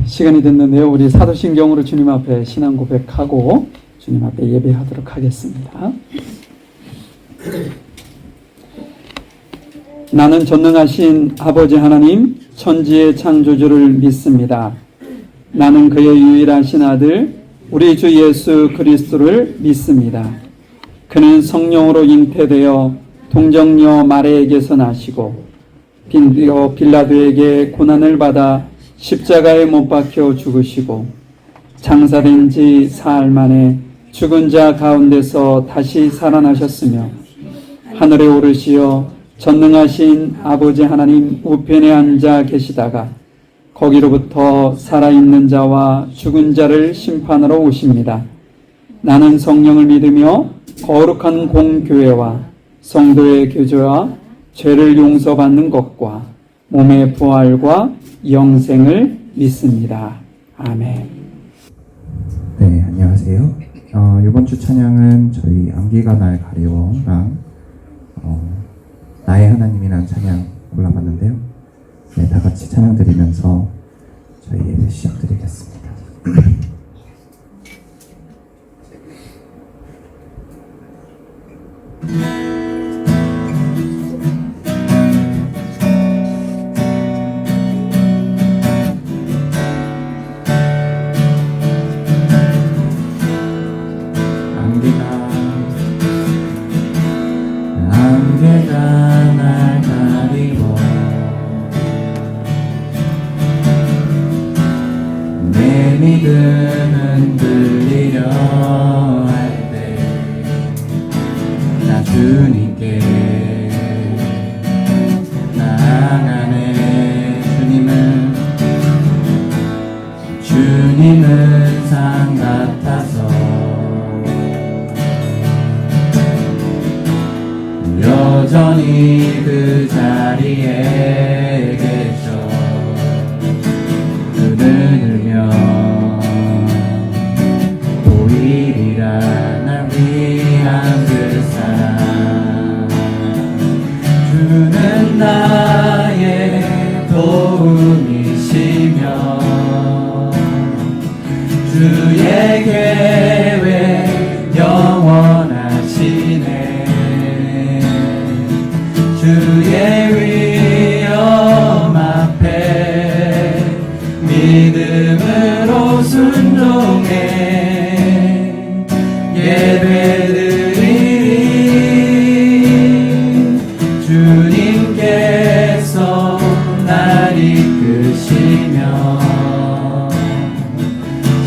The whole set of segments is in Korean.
시간이 됐는데요. 우리 사도신경으로 주님 앞에 신앙 고백하고 주님 앞에 예배하도록 하겠습니다. 나는 전능하신 아버지 하나님 천지의 창조주를 믿습니다. 나는 그의 유일하신 아들 우리 주 예수 그리스도를 믿습니다. 그는 성령으로 잉태되어 동정녀 마리아에게서 나시고 빈디오 빌라도에게 고난을 받아 십자가에 못 박혀 죽으시고 장사된 지 사흘 만에 죽은 자 가운데서 다시 살아나셨으며 하늘에 오르시어 전능하신 아버지 하나님 우편에 앉아 계시다가 거기로부터 살아있는 자와 죽은 자를 심판하러 오십니다. 나는 성령을 믿으며 거룩한 공교회와 성도의 교제와 죄를 용서받는 것과 몸의 부활과 영생을 믿습니다. 아멘. 네, 안녕하세요. 이번 주 찬양은 저희 안개가 날 가리워랑 나의 하나님이라는 찬양 골라봤는데요. 네, 다 같이 찬양 드리면서 저희 예배 시작드리겠습니다. 안개가 날 가리워 내 믿음은 들리려 할 때 나 주님께 나아가네. 주님은 산 같아서 여전히 그 자리에 계셔. 눈을 들며 보이리라 날 위한 그 사랑. 주는 나의 도움이시며 주의 계획 영원하시네. 주의 위엄 앞에 믿음으로 순종해 예배드리리. 주님께서 날 이끄시며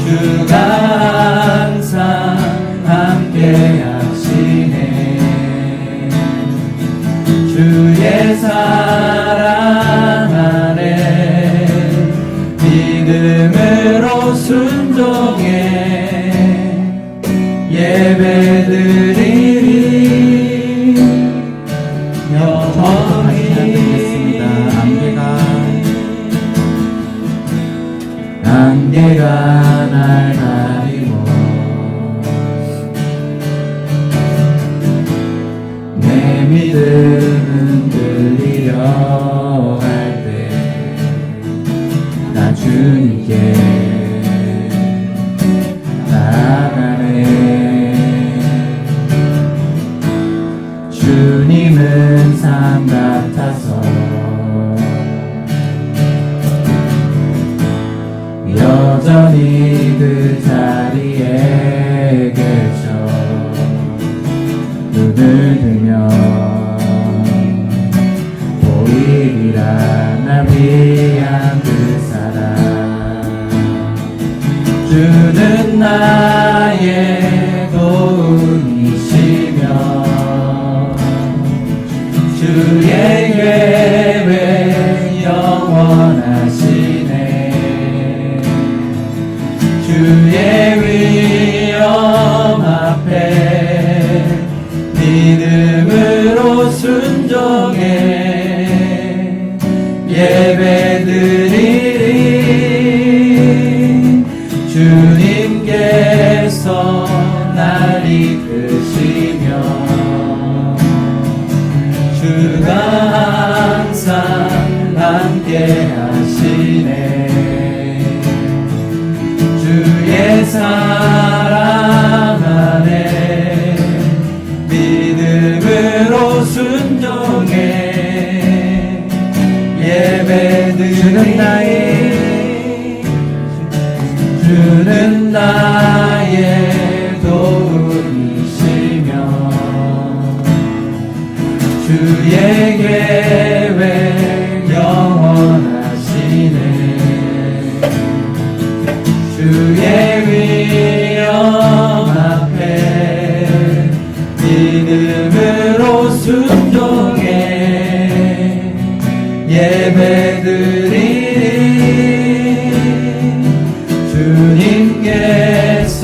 주가 항상 함께 하시네. 주의 사랑 안에 믿음으로 순종해 예배드리리. 영원히 안개가 날 가리고 내 믿음은 들리려 할 때 나 주님께 나아가네. 주님은 산 같아서 여전히 그 자리에 계셔. 눈을 들며 보이리라 날 위한 그 사랑. 주는 나의 도움이시며 주의 계획 영원하시네. 주의 위엄 앞에 믿음으로 순종해 예배드리리. 주님께서 날 이끄시며 주가 항상 함께 하시네. 사랑 안에 믿음으로 순종해 주는 나의 도움이시며 주의 계획 영원하시네 주의 위엄 앞에 믿음으로 순종해 예배드리리 주님께서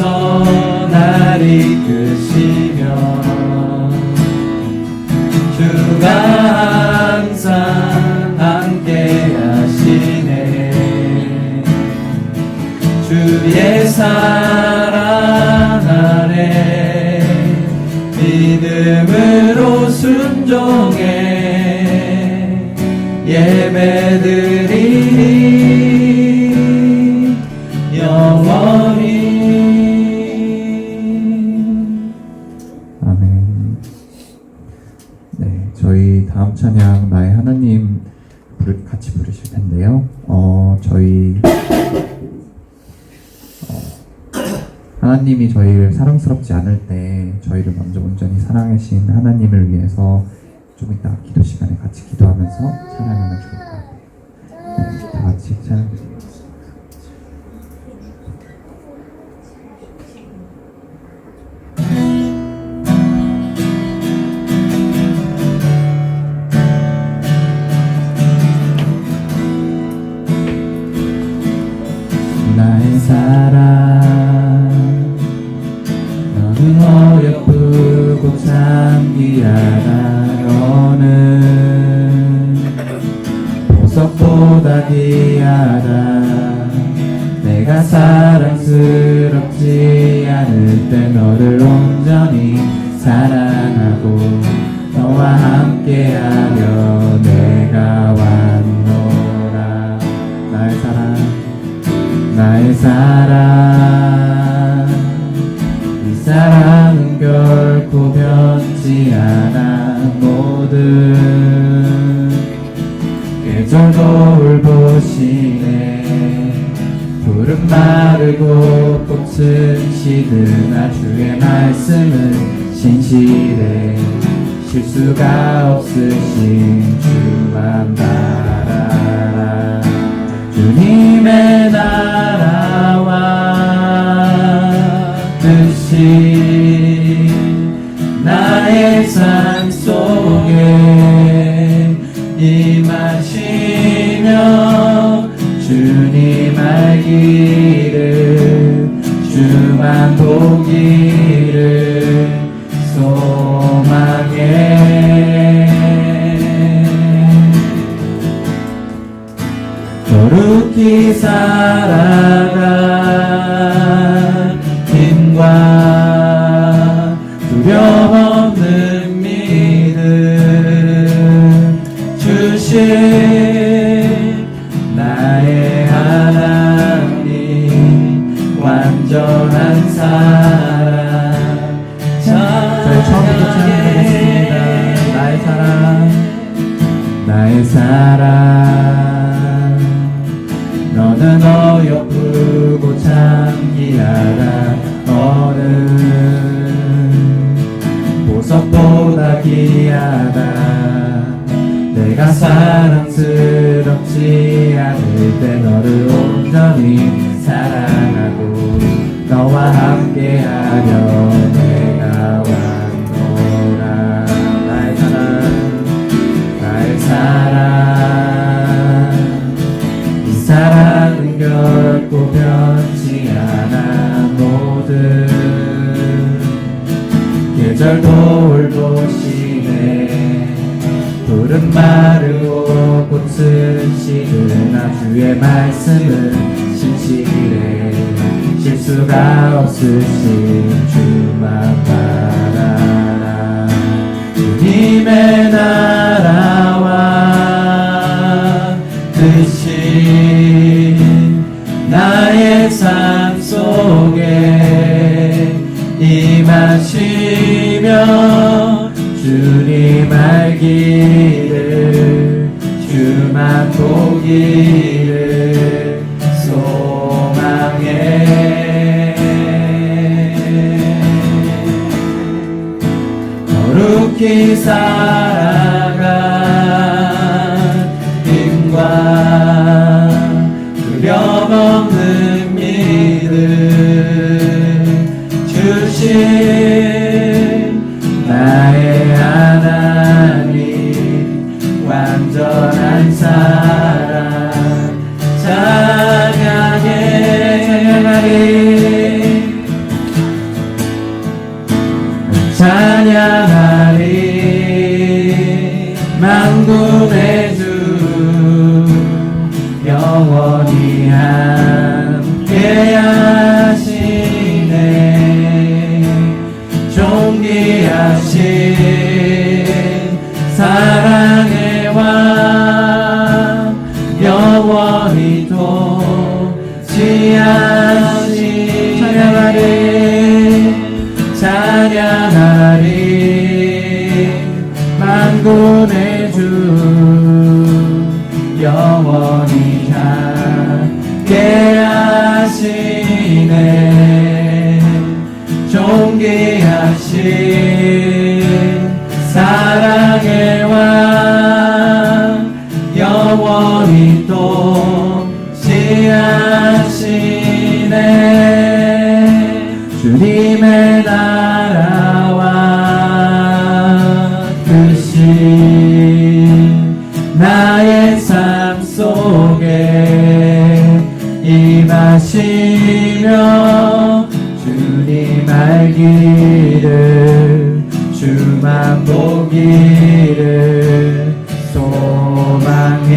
날 이끄시며 주가 항상 함께 하시네 주의 사랑 아래 믿음으로 순종해 예배드리리 영원히. 아멘. 네, 저희 다음 찬양 나의 하나님 같이 부르실 텐데요. 저희 하나님이 저희를 사랑스럽지 않을 때 저희를 먼저 온전히 사랑하신 하나님을 위해서 좀 이따 기도 시간에 같이 기도하면서 찬양하면 좋을 것 같아요. 네, 다 같이 찬양드립니다. 나의 사랑 너는 어여쁘고 참기하다 너는 보석보다 귀하다 내가 사랑스럽지 않을 때 너를 온전히 사랑하고 너와 함께하려 내가 왔노라 나의 사랑 이 사랑은 결코 변치 않아 모든 계절도 울보시네 푸른 마르고 꽃은 시드나 주의 말씀은 신실해 실수가 없으신 주만 바라라 주님의 나라와 뜻이 나의 삶 속에 임하시며 주님 알기를 주만 보기를 소망해 거룩히 살아가 힘과 두려움 없는 믿음 주신 나의 하나님 완전한 사랑 저희 처음부터 찬양하겠습니다. 나의 사랑 너는 어여쁘고 참기하다 너는 보석보다 귀하다 내가 사랑스럽지 않을 때 너를 온전히 사랑하고 너와 함께하려 내가 왔노라 나의 사랑 이 사랑은 결코 변치 않아 모든 계절도 올보시네 푸른 마르고 꽃은 시드나 주의 말씀은 신실해 실수가 없으신 주만 바라라 주님의 나라와 뜻이 나의 삶 속에 알기를 주만 보기를 소망해 거룩히 살아간 힘과 두려움없는 믿음 주신 나의 하나님 완전한 사랑 찬양하리 만군의 주 영원히 함께 하시네 존귀하신 사랑의 왕 영원히 통치하신 찬양하리 만군의 주 영원히 함께 하시네 존귀하신 사랑의 왕 영원히 통치하시네 주님의 나라와 뜻이 나의 삶 속에 임하시며 주님 알기를 주만 보기를 소망해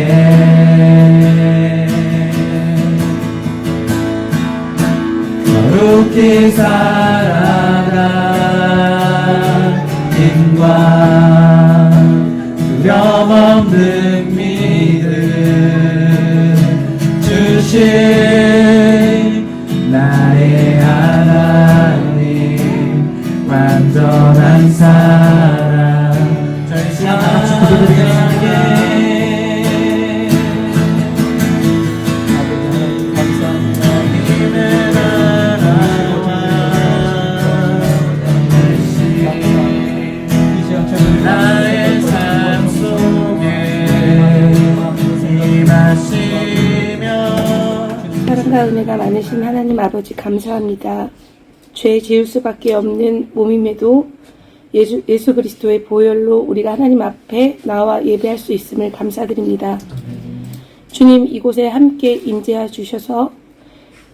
거룩히 살아간 힘과 두려움없는 믿음 주신 나의 하나님 완전한 사랑 저희 시간 다 같이 기도드리겠습니다. 나의 삶 속에 임하시며 사랑과 은혜가 많으신 하나님 아버지 감사합니다. 죄 지을 수밖에 없는 몸임에도 예수 그리스도의 보혈로 우리가 하나님 앞에 나와 예배할 수 있음을 감사드립니다. 주님 이곳에 함께 임재하 주셔서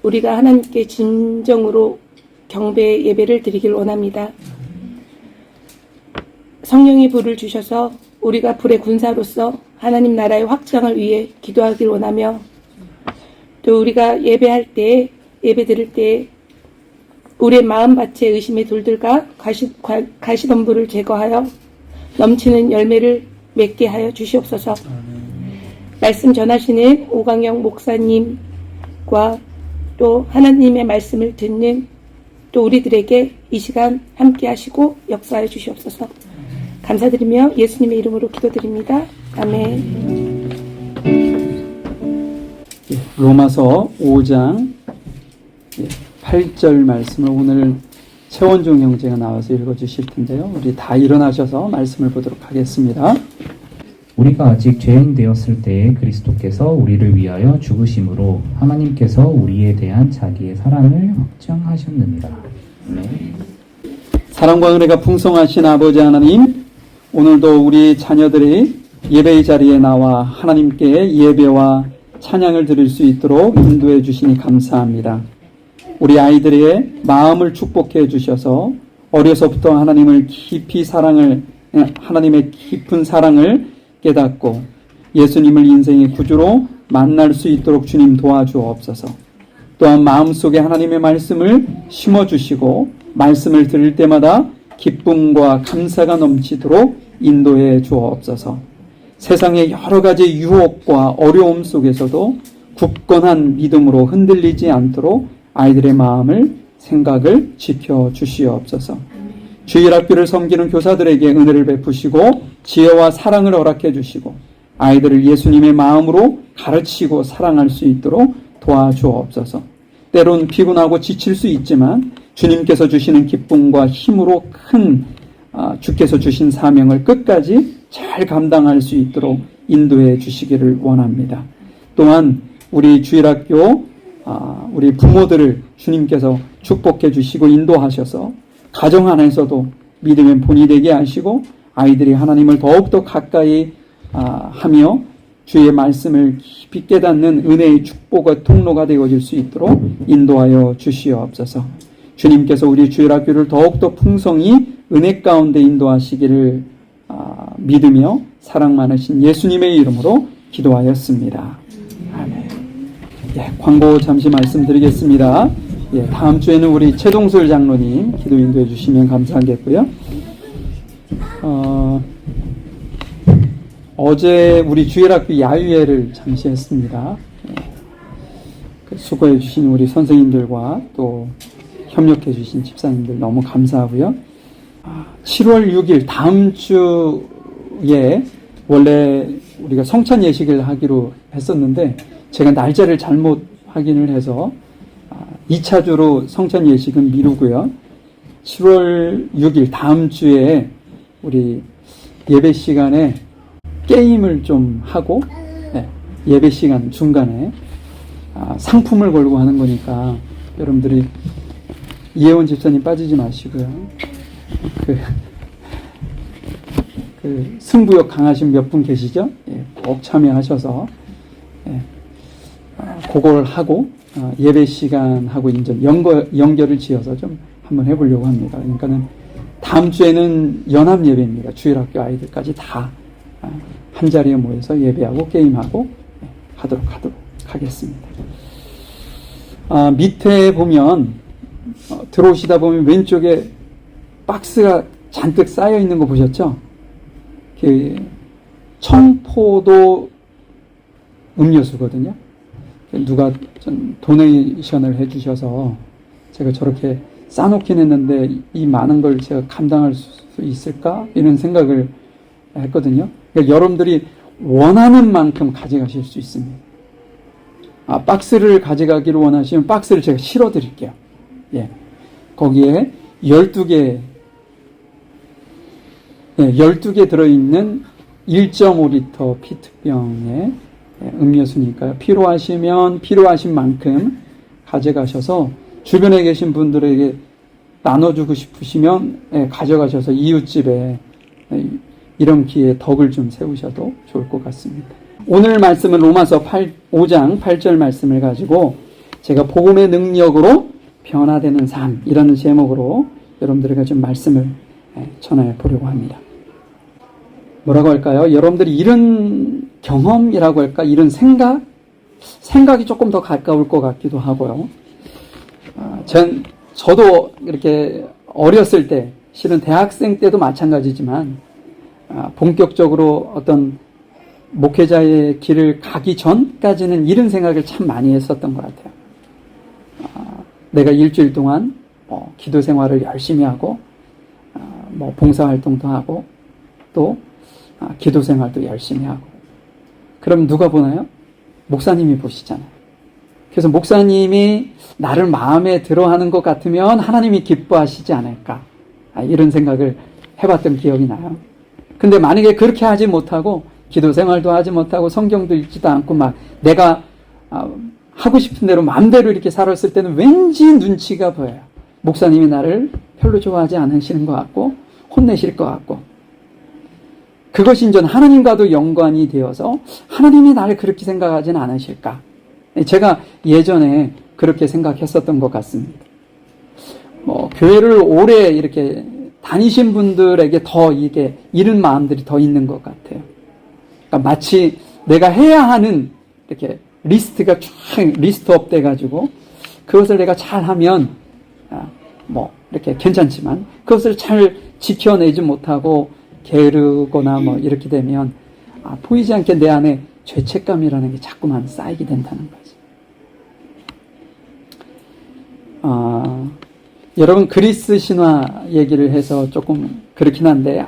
우리가 하나님께 진정으로 경배 예배를 드리길 원합니다. 성령의 불을 주셔서 우리가 불의 군사로서 하나님 나라의 확장을 위해 기도하길 원하며 또 우리가 예배할 때 예배 드릴 때 우리의 마음밭에 의심의 돌들과 가시덤불을 제거하여 넘치는 열매를 맺게 하여 주시옵소서. 말씀 전하시는 오광영 목사님과 또 하나님의 말씀을 듣는 또 우리들에게 이 시간 함께 하시고 역사해 주시옵소서. 감사드리며 예수님의 이름으로 기도드립니다. 아멘. 로마서 5장 8절 말씀을 오늘 최원종 형제가 나와서 읽어주실 텐데요. 우리 다 일어나셔서 말씀을 보도록 하겠습니다. 우리가 아직 죄인 되었을 때에 그리스도께서 우리를 위하여 죽으심으로 하나님께서 우리에 대한 자기의 사랑을 확정하셨느니라. 아멘. 사랑과 은혜가 풍성하신 아버지 하나님, 오늘도 우리 자녀들이 예배의 자리에 나와 하나님께 예배와 찬양을 드릴 수 있도록 인도해 주시니 감사합니다. 우리 아이들의 마음을 축복해 주셔서 어려서부터 하나님의 깊은 사랑을 깨닫고 예수님을 인생의 구주로 만날 수 있도록 주님 도와주옵소서. 또한 마음속에 하나님의 말씀을 심어주시고 말씀을 들을 때마다 기쁨과 감사가 넘치도록 인도해 주옵소서. 세상의 여러 가지 유혹과 어려움 속에서도 굳건한 믿음으로 흔들리지 않도록 아이들의 마음을 생각을 지켜주시옵소서. 주일학교를 섬기는 교사들에게 은혜를 베푸시고 지혜와 사랑을 허락해 주시고 아이들을 예수님의 마음으로 가르치고 사랑할 수 있도록 도와주옵소서. 때론 피곤하고 지칠 수 있지만 주님께서 주시는 기쁨과 힘으로 주께서 주신 사명을 끝까지 잘 감당할 수 있도록 인도해 주시기를 원합니다. 또한 우리 주일학교 우리 부모들을 주님께서 축복해 주시고 인도하셔서 가정 안에서도 믿음의 본이 되게 하시고 아이들이 하나님을 더욱더 가까이 하며 주의 말씀을 깊이 깨닫는 은혜의 축복의 통로가 되어질 수 있도록 인도하여 주시옵소서. 주님께서 우리 주일학교를 더욱더 풍성히 은혜 가운데 인도하시기를 믿으며 사랑 많으신 예수님의 이름으로 기도하였습니다. 아멘. 광고 잠시 말씀드리겠습니다. 다음 주에는 우리 최동술 장로님 기도 인도해 주시면 감사하겠고요. 어제 우리 주일학교 야유회를 잠시 했습니다. 수고해 주신 우리 선생님들과 또 협력해 주신 집사님들 너무 감사하고요. 7월 6일 다음 주에 원래 우리가 성찬 예식을 하기로 했었는데 제가 날짜를 잘못 확인을 해서 2차주로 성찬 예식은 미루고요. 7월 6일 다음 주에 우리 예배 시간에 게임을 좀 하고 예배 시간 중간에 상품을 걸고 하는 거니까 여러분들이 이혜원 집사님 빠지지 마시고요. 그 승부욕 강하신 몇 분 계시죠? 꼭 참여하셔서 그걸 하고 예배 시간하고 이제 연결을 지어서 좀 한번 해보려고 합니다. 그러니까는 다음 주에는 연합 예배입니다. 주일학교 아이들까지 다 한 자리에 모여서 예배하고 게임하고 하도록 하겠습니다. 밑에 보면 들어오시다 보면 왼쪽에 박스가 잔뜩 쌓여 있는 거 보셨죠? 청포도 음료수거든요. 누가 좀 도네이션을 해주셔서 제가 저렇게 싸놓긴 했는데 이 많은 걸 제가 감당할 수 있을까? 이런 생각을 했거든요. 그러니까 여러분들이 원하는 만큼 가져가실 수 있습니다. 박스를 가져가기를 원하시면 박스를 제가 실어 드릴게요. 거기에 12개 들어있는 1.5리터 피트병의 음료수니까요. 필요하시면 필요하신 만큼 가져가셔서 주변에 계신 분들에게 나눠주고 싶으시면 가져가셔서 이웃집에 이런 기회에 덕을 좀 세우셔도 좋을 것 같습니다. 오늘 말씀은 로마서 5장 8절 말씀을 가지고 제가 복음의 능력으로 변화되는 삶이라는 제목으로 여러분들에게 좀 말씀을 전해 보려고 합니다. 뭐라고 할까요? 여러분들이 이런 경험이라고 할까? 이런 생각이 조금 더 가까울 것 같기도 하고요. 저도 이렇게 어렸을 때, 실은 대학생 때도 마찬가지지만, 본격적으로 어떤 목회자의 길을 가기 전까지는 이런 생각을 참 많이 했었던 것 같아요. 내가 일주일 동안 기도 생활을 열심히 하고, 봉사활동도 하고, 또 기도 생활도 열심히 하고. 그럼 누가 보나요? 목사님이 보시잖아요. 그래서 목사님이 나를 마음에 들어 하는 것 같으면 하나님이 기뻐하시지 않을까. 이런 생각을 해봤던 기억이 나요. 근데 만약에 그렇게 하지 못하고 기도 생활도 하지 못하고 성경도 읽지도 않고 막 내가 하고 싶은 대로 마음대로 이렇게 살았을 때는 왠지 눈치가 보여요. 목사님이 나를 별로 좋아하지 않으시는 것 같고 혼내실 것 같고 그것이 이제 하나님과도 연관이 되어서 하나님이 나를 그렇게 생각하지는 않으실까. 제가 예전에 그렇게 생각했었던 것 같습니다. 교회를 오래 이렇게 다니신 분들에게 더 이게 이런 마음들이 더 있는 것 같아요. 그러니까 마치 내가 해야 하는 이렇게 리스트가 쫙 리스트업 돼가지고 그것을 내가 잘하면 이렇게 괜찮지만 그것을 잘 지켜내지 못하고 게으르거나 이렇게 되면 보이지 않게 내 안에 죄책감이라는 게 자꾸만 쌓이게 된다는 거지. 여러분 그리스 신화 얘기를 해서 조금 그렇긴 한데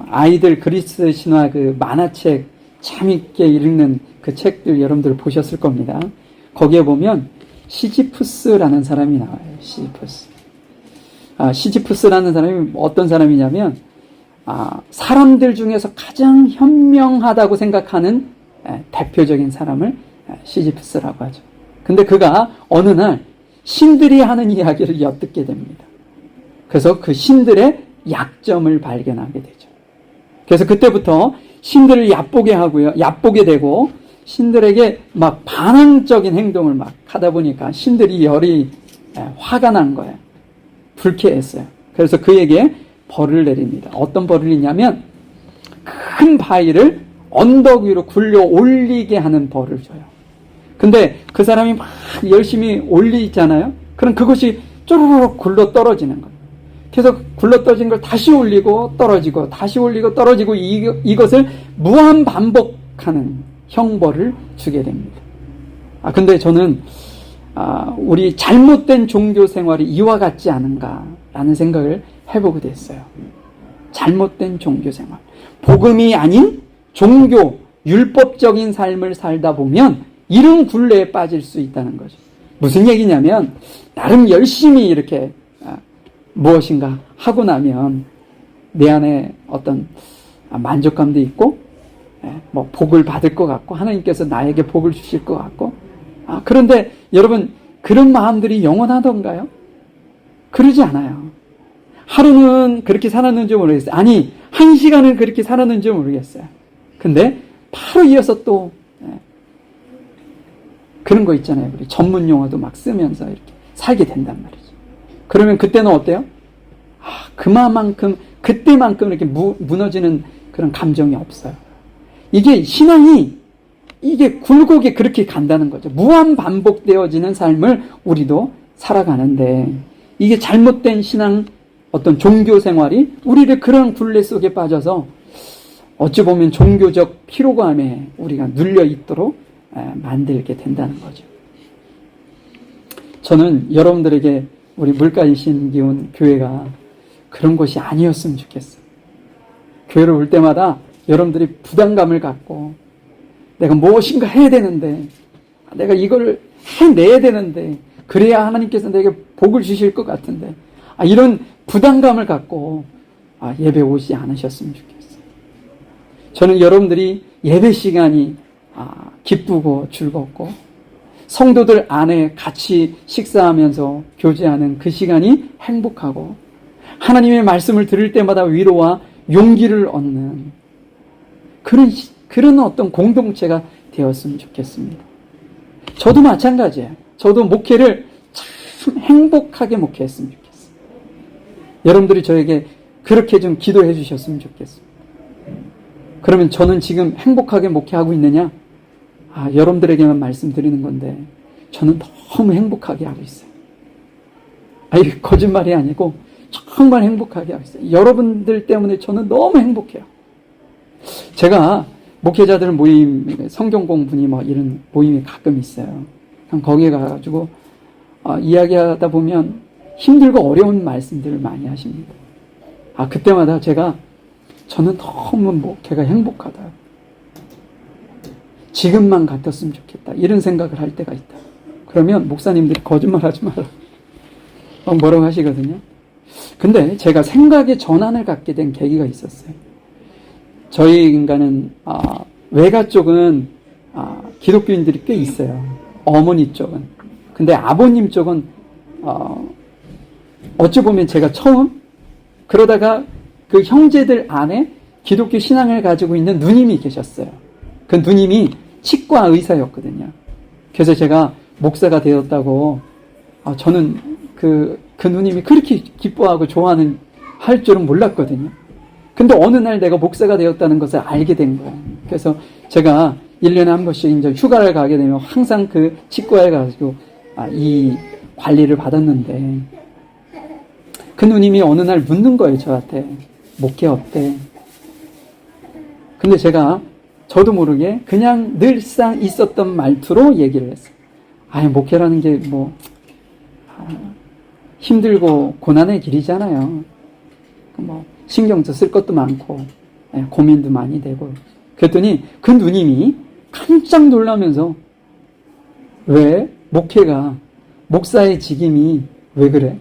아이들 그리스 신화 그 만화책 재밌게 읽는 그 책들 여러분들 보셨을 겁니다. 거기에 보면 시지푸스라는 사람이 나와요. 시지푸스. 시지푸스라는 사람이 어떤 사람이냐면 사람들 중에서 가장 현명하다고 생각하는 대표적인 사람을 시지푸스라고 하죠. 근데 그가 어느 날 신들이 하는 이야기를 엿듣게 됩니다. 그래서 그 신들의 약점을 발견하게 되죠. 그래서 그때부터 신들을 얕보게 하고요. 얕보게 되고 신들에게 막 반항적인 행동을 막 하다 보니까 신들이 열이 화가 난 거예요. 불쾌했어요. 그래서 그에게 벌을 내립니다. 어떤 벌을 있냐면 큰 바위를 언덕 위로 굴려 올리게 하는 벌을 줘요. 근데 그 사람이 막 열심히 올리잖아요. 그럼 그것이 쪼르륵 굴러 떨어지는 거예요. 그래서 굴러 떨어진 걸 다시 올리고 떨어지고 다시 올리고 떨어지고 이것을 무한 반복하는 형벌을 주게 됩니다. 근데 저는 우리 잘못된 종교 생활이 이와 같지 않은가라는 생각을 해보게 됐어요. 잘못된 종교 생활. 복음이 아닌 종교, 율법적인 삶을 살다 보면 이런 굴레에 빠질 수 있다는 거죠. 무슨 얘기냐면 나름 열심히 이렇게 무엇인가 하고 나면 내 안에 어떤 만족감도 있고 뭐 복을 받을 것 같고 하나님께서 나에게 복을 주실 것 같고 그런데 여러분 그런 마음들이 영원하던가요? 그러지 않아요. 하루는 그렇게 살았는지 모르겠어요. 아니 1시간은 그렇게 살았는지 모르겠어요. 근데 바로 이어서 또 그런 거 있잖아요. 우리 전문 용어도 막 쓰면서 이렇게 살게 된단 말이죠. 그러면 그때는 어때요? 그때만큼 이렇게 무너지는 그런 감정이 없어요. 이게 신앙이 이게 굴곡이 그렇게 간다는 거죠. 무한 반복되어지는 삶을 우리도 살아가는데 이게 잘못된 신앙 어떤 종교 생활이 우리를 그런 굴레 속에 빠져서 어찌 보면 종교적 피로감에 우리가 눌려 있도록 만들게 된다는 거죠. 저는 여러분들에게 우리 물가의 신기운 교회가 그런 곳이 아니었으면 좋겠어요. 교회를 올 때마다 여러분들이 부담감을 갖고 내가 무엇인가 해야 되는데 내가 이걸 해내야 되는데 그래야 하나님께서 내게 복을 주실 것 같은데 이런 부담감을 갖고 예배 오지 않으셨으면 좋겠어요. 저는 여러분들이 예배 시간이 기쁘고 즐겁고 성도들 안에 같이 식사하면서 교제하는 그 시간이 행복하고 하나님의 말씀을 들을 때마다 위로와 용기를 얻는 그런 어떤 공동체가 되었으면 좋겠습니다. 저도 마찬가지예요. 저도 목회를 참 행복하게 목회했으면 좋겠어요. 여러분들이 저에게 그렇게 좀 기도해 주셨으면 좋겠습니다. 그러면 저는 지금 행복하게 목회하고 있느냐? 여러분들에게만 말씀드리는 건데 저는 너무 행복하게 하고 있어요. 거짓말이 아니고 정말 행복하게 하고 있어요. 여러분들 때문에 저는 너무 행복해요. 제가 목회자들 모임, 성경 공부니 뭐 이런 모임이 가끔 있어요. 그럼 거기에 가가지고 이야기하다 보면 힘들고 어려운 말씀들을 많이 하십니다. 그때마다 저는 너무 목회가 행복하다. 지금만 같았으면 좋겠다. 이런 생각을 할 때가 있다. 그러면 목사님들이 거짓말하지 마라. 뭐라고 하시거든요. 근데 제가 생각의 전환을 갖게 된 계기가 있었어요. 저희 인간은 외가 쪽은 기독교인들이 꽤 있어요. 어머니 쪽은. 근데 아버님 쪽은 어찌 보면 제가 처음 그러다가 그 형제들 안에 기독교 신앙을 가지고 있는 누님이 계셨어요. 그 누님이 치과 의사였거든요. 그래서 제가 목사가 되었다고 저는 그 누님이 그렇게 기뻐하고 할 줄은 몰랐거든요. 근데 어느 날 내가 목사가 되었다는 것을 알게 된 거예요. 그래서 제가 1년에 한 번씩 이제 휴가를 가게 되면 항상 그 치과에 가지고 이 관리를 받았는데 그 누님이 어느 날 묻는 거예요, 저한테. 목회 어때? 근데 저도 모르게 그냥 늘상 있었던 말투로 얘기를 했어요. 목회라는 게 힘들고 고난의 길이잖아요. 뭐 신경도 쓸 것도 많고 고민도 많이 되고. 그랬더니 그 누님이 깜짝 놀라면서 왜 목회가 목사의 직임이 왜 그래?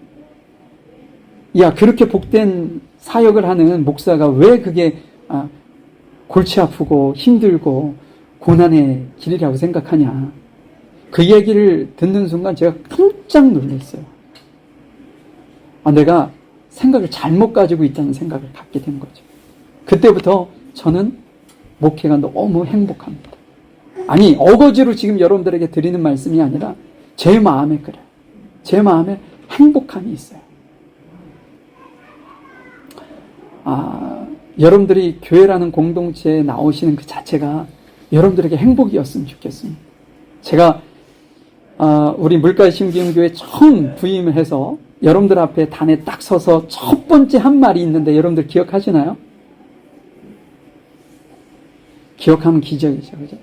야, 그렇게 복된 사역을 하는 목사가 왜 그게 골치 아프고 힘들고 고난의 길이라고 생각하냐. 그 얘기를 듣는 순간 제가 깜짝 놀랐어요. 내가 생각을 잘못 가지고 있다는 생각을 갖게 된 거죠. 그때부터 저는 목회가 너무 행복합니다. 아니, 어거지로 지금 여러분들에게 드리는 말씀이 아니라 제 마음에 그래요. 제 마음에 행복함이 있어요. 여러분들이 교회라는 공동체에 나오시는 그 자체가 여러분들에게 행복이었으면 좋겠습니다. 제가 우리 물가심기운교회 처음 부임을 해서 여러분들 앞에 단에 딱 서서 첫 번째 한 말이 있는데 여러분들 기억하시나요? 기억하면 기적이죠. 그죠?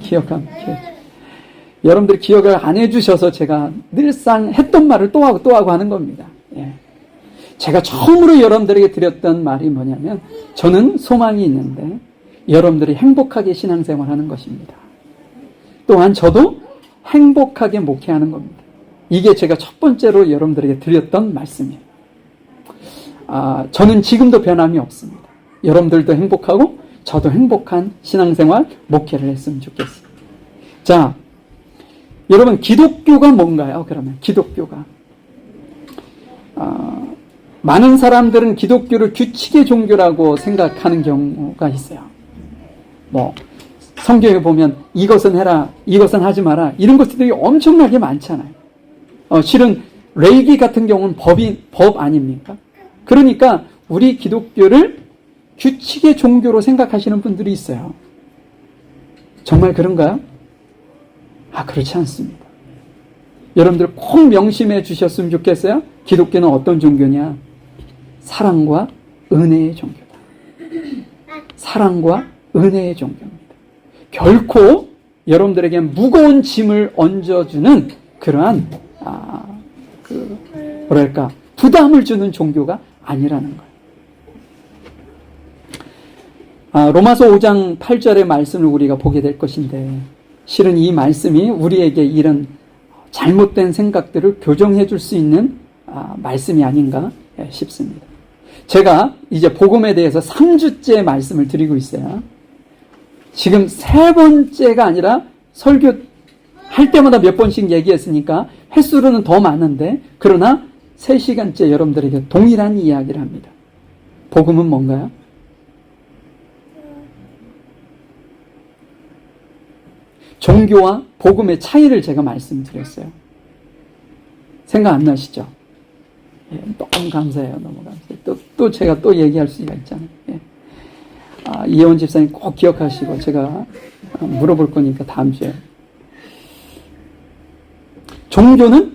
기억하면 기적. 여러분들이 기억을 안 해주셔서 제가 늘상 했던 말을 또 하고 하는 겁니다. 제가 처음으로 여러분들에게 드렸던 말이 뭐냐면 저는 소망이 있는데 여러분들이 행복하게 신앙생활하는 것입니다. 또한 저도 행복하게 목회하는 겁니다. 이게 제가 첫 번째로 여러분들에게 드렸던 말씀이에요. 저는 지금도 변함이 없습니다. 여러분들도 행복하고 저도 행복한 신앙생활 목회를 했으면 좋겠어요. 자, 여러분 기독교가 뭔가요? 그러면 기독교가 많은 사람들은 기독교를 규칙의 종교라고 생각하는 경우가 있어요. 뭐 성경에 보면 이것은 해라, 이것은 하지 마라 이런 것들이 엄청나게 많잖아요. 실은 레이기 같은 경우는 법 아닙니까? 그러니까 우리 기독교를 규칙의 종교로 생각하시는 분들이 있어요. 정말 그런가요? 그렇지 않습니다. 여러분들 꼭 명심해 주셨으면 좋겠어요. 기독교는 어떤 종교냐? 사랑과 은혜의 종교다. 사랑과 은혜의 종교입니다. 결코 여러분들에게 무거운 짐을 얹어주는 그러한 부담을 주는 종교가 아니라는 거예요. 로마서 5장 8절의 말씀을 우리가 보게 될 것인데 실은 이 말씀이 우리에게 이런 잘못된 생각들을 교정해 줄 수 있는 말씀이 아닌가 싶습니다. 제가 이제 복음에 대해서 3주째 말씀을 드리고 있어요. 지금 3번째가 아니라 설교할 때마다 몇 번씩 얘기했으니까 횟수로는 더 많은데 그러나 3시간째 여러분들에게 동일한 이야기를 합니다. 복음은 뭔가요? 종교와 복음의 차이를 제가 말씀드렸어요. 생각 안 나시죠? 너무 감사해요. 너무 감사해요. 또 제가 또 얘기할 수가 있잖아요. 이혜원 집사님 꼭 기억하시고 제가 물어볼 거니까 다음 주에. 종교는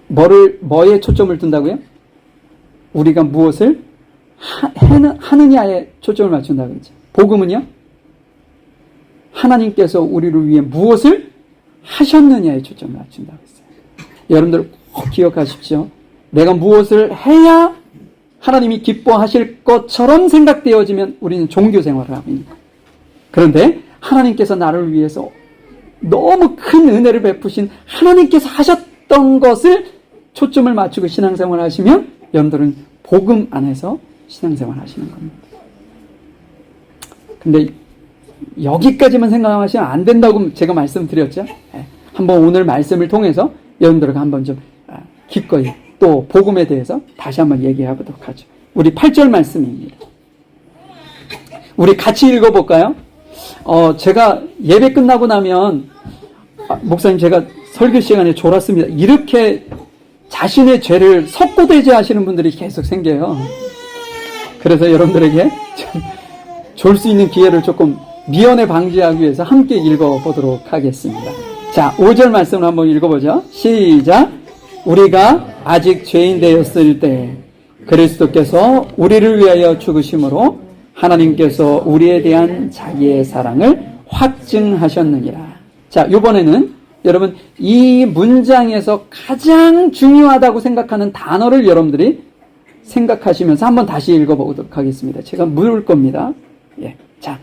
뭐에 초점을 둔다고요? 우리가 무엇을 하느냐에 초점을 맞춘다고 했죠. 복음은요? 하나님께서 우리를 위해 무엇을 하셨느냐에 초점을 맞춘다고 했어요. 여러분들 꼭 기억하십시오. 내가 무엇을 해야 하나님이 기뻐하실 것처럼 생각되어지면 우리는 종교 생활을 하고 있는 거예요. 그런데 하나님께서 나를 위해서 너무 큰 은혜를 베푸신 하나님께서 하셨던 것을 초점을 맞추고 신앙생활을 하시면 여러분들은 복음 안에서 신앙생활을 하시는 겁니다. 근데 여기까지만 생각하시면 안 된다고 제가 말씀드렸죠. 한번 오늘 말씀을 통해서 여러분들과 한번 좀 기꺼이 또 복음에 대해서 다시 한번 얘기해보도록 하죠. 우리 8절 말씀입니다. 우리 같이 읽어볼까요? 제가 예배 끝나고 나면 목사님 제가 설교 시간에 졸았습니다. 이렇게 자신의 죄를 석고대죄 하시는 분들이 계속 생겨요. 그래서 여러분들에게 졸 수 있는 기회를 조금 미연에 방지하기 위해서 함께 읽어보도록 하겠습니다. 자, 5절 말씀을 한번 읽어보죠. 시작. 우리가 아직 죄인 되었을 때 그리스도께서 우리를 위하여 죽으심으로 하나님께서 우리에 대한 자기의 사랑을 확증하셨느니라. 자, 이번에는 여러분, 이 문장에서 가장 중요하다고 생각하는 단어를 여러분들이 생각하시면서 한번 다시 읽어보도록 하겠습니다. 제가 물을 겁니다. 예. 자,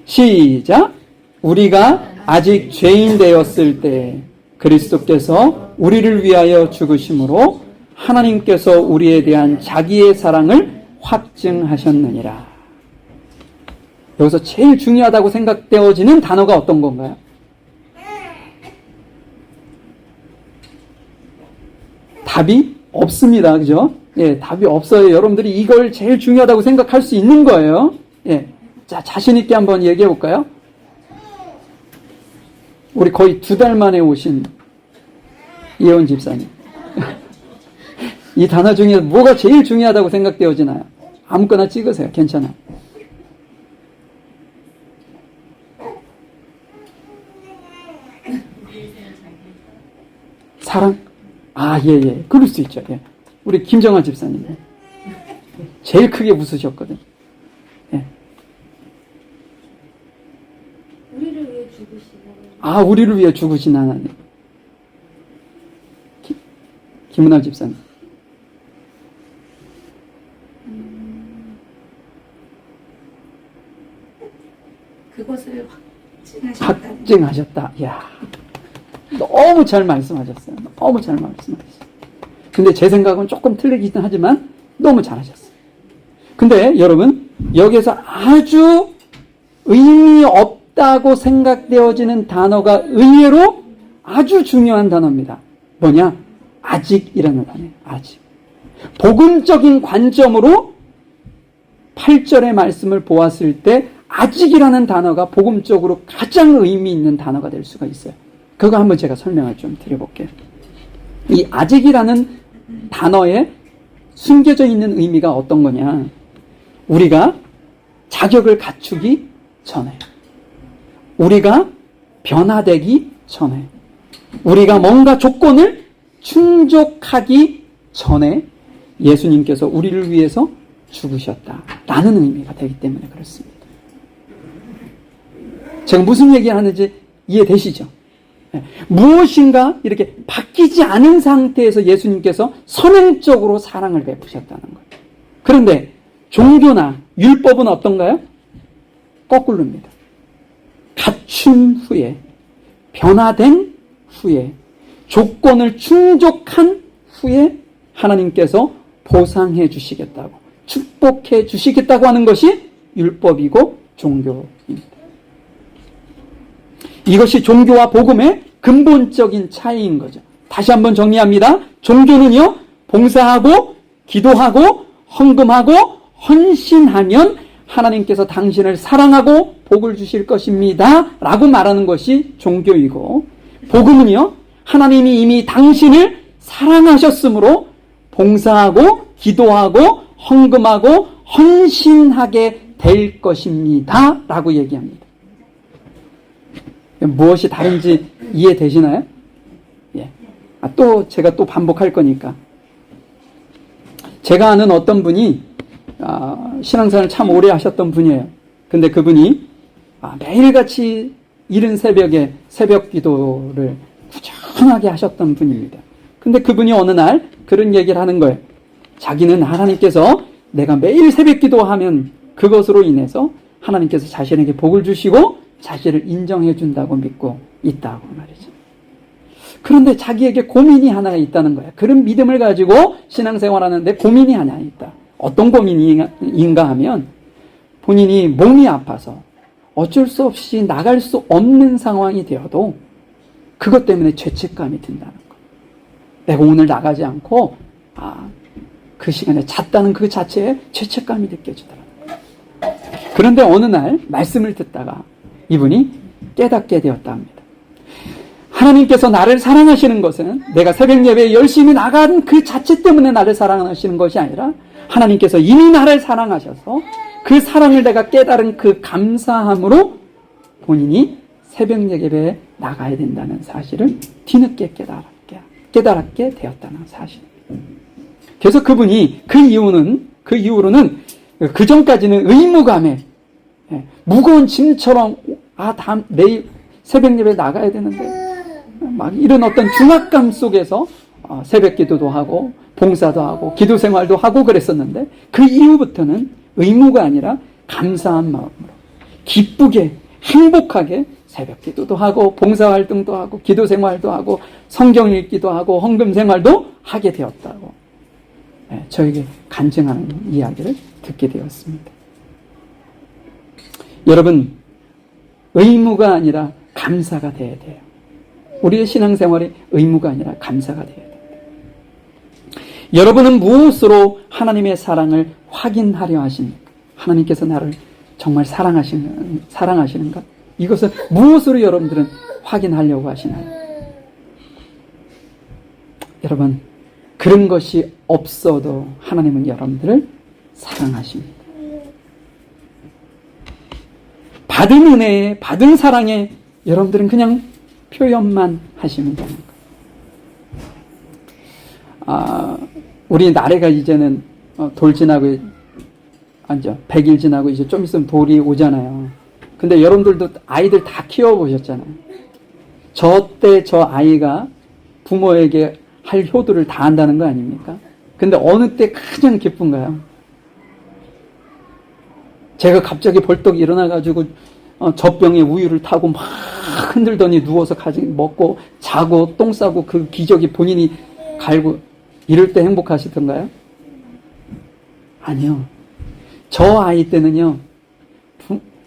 시작. 우리가 아직 죄인 되었을 때 그리스도께서 우리를 위하여 죽으심으로 하나님께서 우리에 대한 자기의 사랑을 확증하셨느니라. 여기서 제일 중요하다고 생각되어지는 단어가 어떤 건가요? 답이 없습니다. 그죠? 예, 답이 없어요. 여러분들이 이걸 제일 중요하다고 생각할 수 있는 거예요. 예. 자, 자신있게 한번 얘기해 볼까요? 우리 거의 2달 만에 오신 이혜원 집사님. 이 단어 중에 뭐가 제일 중요하다고 생각되어지나요? 아무거나 찍으세요. 괜찮아요. 사랑? 아, 예. 그럴 수 있죠. 예. 우리 김정환 집사님. 제일 크게 웃으셨거든. 예. 우리를 위해 죽으신 하나님. 아, 우리를 위해 죽으신 하나님. 김은아 집사님. 그것을 확증하셨다. 확증하셨다. 이야. 너무 잘 말씀하셨어요. 너무 잘 말씀하셨어요. 근데 제 생각은 조금 틀리긴 하지만 너무 잘하셨어요. 근데 여러분, 여기서 아주 의미 없다고 생각되어지는 단어가 의외로 아주 중요한 단어입니다. 뭐냐? 아직이라는 단어예요. 아직. 복음적인 관점으로 8절의 말씀을 보았을 때 아직이라는 단어가 복음적으로 가장 의미 있는 단어가 될 수가 있어요. 그거 한번 제가 설명을 좀 드려볼게요. 이 아직이라는 단어에 숨겨져 있는 의미가 어떤 거냐? 우리가 자격을 갖추기 전에, 우리가 변화되기 전에, 우리가 뭔가 조건을 충족하기 전에 예수님께서 우리를 위해서 죽으셨다라는 의미가 되기 때문에 그렇습니다. 제가 무슨 얘기하는지 이해되시죠? 무엇인가 이렇게 바뀌지 않은 상태에서 예수님께서 선행적으로 사랑을 베푸셨다는 거예요. 그런데 종교나 율법은 어떤가요? 거꾸로입니다. 갖춘 후에, 변화된 후에, 조건을 충족한 후에 하나님께서 보상해 주시겠다고, 축복해 주시겠다고 하는 것이 율법이고 종교입니다. 이것이 종교와 복음의 근본적인 차이인 거죠. 다시 한번 정리합니다. 종교는요, 봉사하고 기도하고 헌금하고 헌신하면 하나님께서 당신을 사랑하고 복을 주실 것입니다 라고 말하는 것이 종교이고, 복음은요, 하나님이 이미 당신을 사랑하셨으므로 봉사하고 기도하고 헌금하고 헌신하게 될 것입니다 라고 얘기합니다. 무엇이 다른지 이해되시나요? 예. 또 제가 또 반복할 거니까. 제가 아는 어떤 분이 신앙생활을 참 오래 하셨던 분이에요. 근데 그분이 매일같이 이른 새벽에 새벽 기도를 꾸준하게 하셨던 분입니다. 근데 그분이 어느 날 그런 얘기를 하는 거예요. 자기는 하나님께서 내가 매일 새벽 기도하면 그것으로 인해서 하나님께서 자신에게 복을 주시고 자신을 인정해 준다고 믿고 있다고 말이죠. 그런데 자기에게 고민이 하나가 있다는 거예요. 그런 믿음을 가지고 신앙생활하는데 고민이 하나 있다. 어떤 고민인가 하면 본인이 몸이 아파서 어쩔 수 없이 나갈 수 없는 상황이 되어도 그것 때문에 죄책감이 든다는 거예요. 내가 오늘 나가지 않고 그 시간에 잤다는 그 자체에 죄책감이 느껴지더라고요. 그런데 어느 날 말씀을 듣다가 이분이 깨닫게 되었다 합니다. 하나님께서 나를 사랑하시는 것은 내가 새벽 예배에 열심히 나간 그 자체 때문에 나를 사랑하시는 것이 아니라 하나님께서 이미 나를 사랑하셔서 그 사랑을 내가 깨달은 그 감사함으로 본인이 새벽 예배에 나가야 된다는 사실을 뒤늦게 깨달았게 되었다는 사실. 그래서 그분이 그 이후로는 그 전까지는 의무감에 무거운 짐처럼 내일 새벽 예배 나가야 되는데 막 이런 어떤 중압감 속에서 새벽 기도도 하고 봉사도 하고 기도 생활도 하고 그랬었는데 그 이후부터는 의무가 아니라 감사한 마음으로 기쁘게 행복하게 새벽 기도도 하고 봉사활동도 하고 기도 생활도 하고 성경 읽기도 하고 헌금 생활도 하게 되었다고 저에게 간증하는 이야기를 듣게 되었습니다. 여러분, 의무가 아니라 감사가 돼야 돼요. 우리의 신앙생활이 의무가 아니라 감사가 돼야 돼요. 여러분은 무엇으로 하나님의 사랑을 확인하려 하십니까? 하나님께서 나를 정말 사랑하시는가? 이것을 무엇으로 여러분들은 확인하려고 하시나요? 여러분, 그런 것이 없어도 하나님은 여러분들을 사랑하십니다. 받은 은혜에, 받은 사랑에 여러분들은 그냥 표현만 하시면 되는 거예요. 우리 나래가 이제는 돌 지나고, 100일 지나고 이제 좀 있으면 돌이 오잖아요. 근데 여러분들도 아이들 다 키워보셨잖아요. 저 때 저 아이가 부모에게 할 효도를 다 한다는 거 아닙니까? 근데 어느 때 가장 기쁜가요? 제가 갑자기 벌떡 일어나가지고 젖병에 우유를 타고 막 흔들더니 누워서 먹고 자고 똥 싸고 그 기저귀 본인이 갈고 이럴 때 행복하시던가요? 아니요. 저 아이 때는요,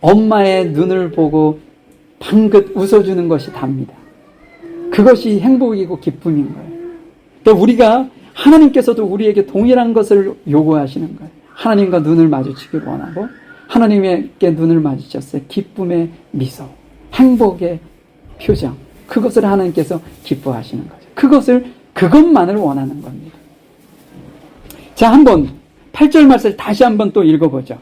엄마의 눈을 보고 방긋 웃어주는 것이 답니다. 그것이 행복이고 기쁨인 거예요. 그러니까 우리가 하나님께서도 우리에게 동일한 것을 요구하시는 거예요. 하나님과 눈을 마주치기를 원하고 하나님께 눈을 마주쳤어요. 기쁨의 미소, 행복의 표정, 그것을 하나님께서 기뻐하시는 거죠. 그것만을 원하는 겁니다. 자, 한번 8절 말씀을 다시 한번 또 읽어보죠.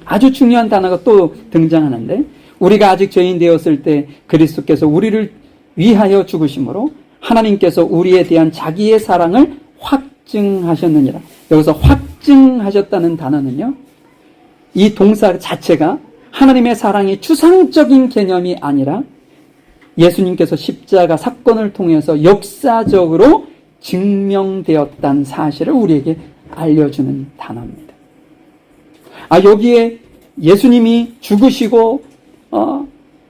아주 중요한 단어가 또 등장하는데, 우리가 아직 죄인 되었을 때 그리스도께서 우리를 위하여 죽으심으로 하나님께서 우리에 대한 자기의 사랑을 확증하셨느니라. 여기서 확증하셨다는 단어는요, 이 동사 자체가 하나님의 사랑이 추상적인 개념이 아니라 예수님께서 십자가 사건을 통해서 역사적으로 증명되었다는 사실을 우리에게 알려주는 단어입니다. 여기에 예수님이 죽으시고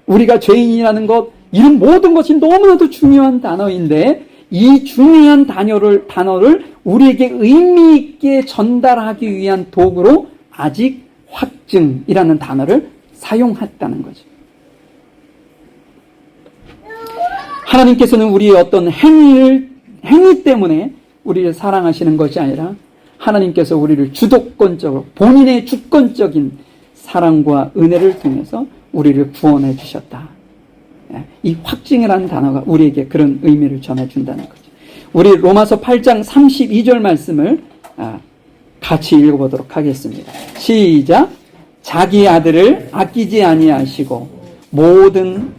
우리가 죄인이라는 것, 이런 모든 것이 너무나도 중요한 단어인데, 이 중요한 단어를 우리에게 의미 있게 전달하기 위한 도구로 아직 확증이라는 단어를 사용했다는 거죠. 하나님께서는 우리의 어떤 행위 때문에 우리를 사랑하시는 것이 아니라 하나님께서 우리를 주도권적으로 본인의 주권적인 사랑과 은혜를 통해서 우리를 구원해 주셨다. 이 확증이라는 단어가 우리에게 그런 의미를 전해준다는 거죠. 우리 로마서 8장 32절 말씀을 같이 읽어보도록 하겠습니다. 시작. 자기 아들을 아끼지 아니하시고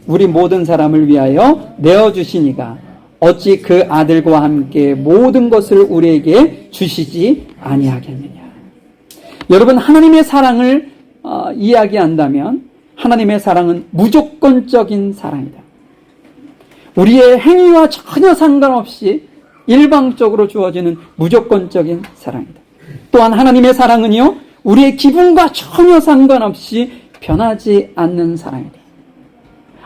우리 모든 사람을 위하여 내어주시니가 어찌 그 아들과 함께 모든 것을 우리에게 주시지 아니하겠느냐. 여러분, 하나님의 사랑을 이야기한다면 하나님의 사랑은 무조건적인 사랑이다. 우리의 행위와 전혀 상관없이 일방적으로 주어지는 무조건적인 사랑이다. 또한 하나님의 사랑은요, 우리의 기분과 전혀 상관없이 변하지 않는 사랑이다.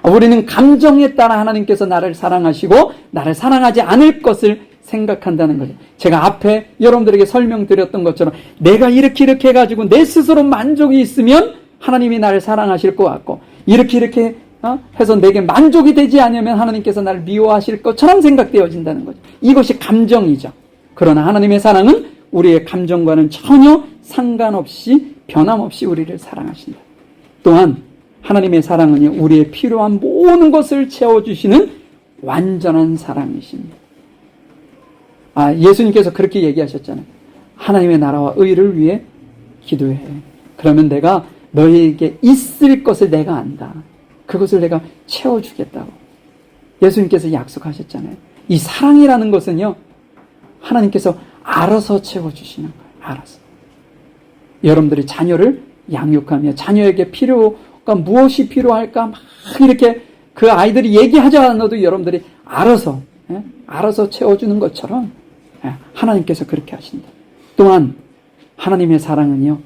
우리는 감정에 따라 하나님께서 나를 사랑하시고 나를 사랑하지 않을 것을 생각한다는 거죠. 제가 앞에 여러분들에게 설명드렸던 것처럼 내가 이렇게 해가지고 내 스스로 만족이 있으면 하나님이 나를 사랑하실 것 같고, 이렇게 해서 내게 만족이 되지 않으면 하나님께서 나를 미워하실 것처럼 생각되어진다는 거죠. 이것이 감정이죠. 그러나 하나님의 사랑은 우리의 감정과는 전혀 상관없이 변함없이 우리를 사랑하신다. 또한 하나님의 사랑은 우리의 필요한 모든 것을 채워주시는 완전한 사랑이십니다. 예수님께서 그렇게 얘기하셨잖아요. 하나님의 나라와 의를 위해 기도해. 그러면 내가 너희에게 있을 것을 내가 안다. 그것을 내가 채워주겠다고 예수님께서 약속하셨잖아요. 이 사랑이라는 것은요, 하나님께서 알아서 채워주시는 거예요. 알아서. 여러분들이 자녀를 양육하며 자녀에게 필요가 무엇이 필요할까 막 이렇게 그 아이들이 얘기하지 않아도 여러분들이 알아서 채워주는 것처럼 하나님께서 그렇게 하신다. 또한 하나님의 사랑은요,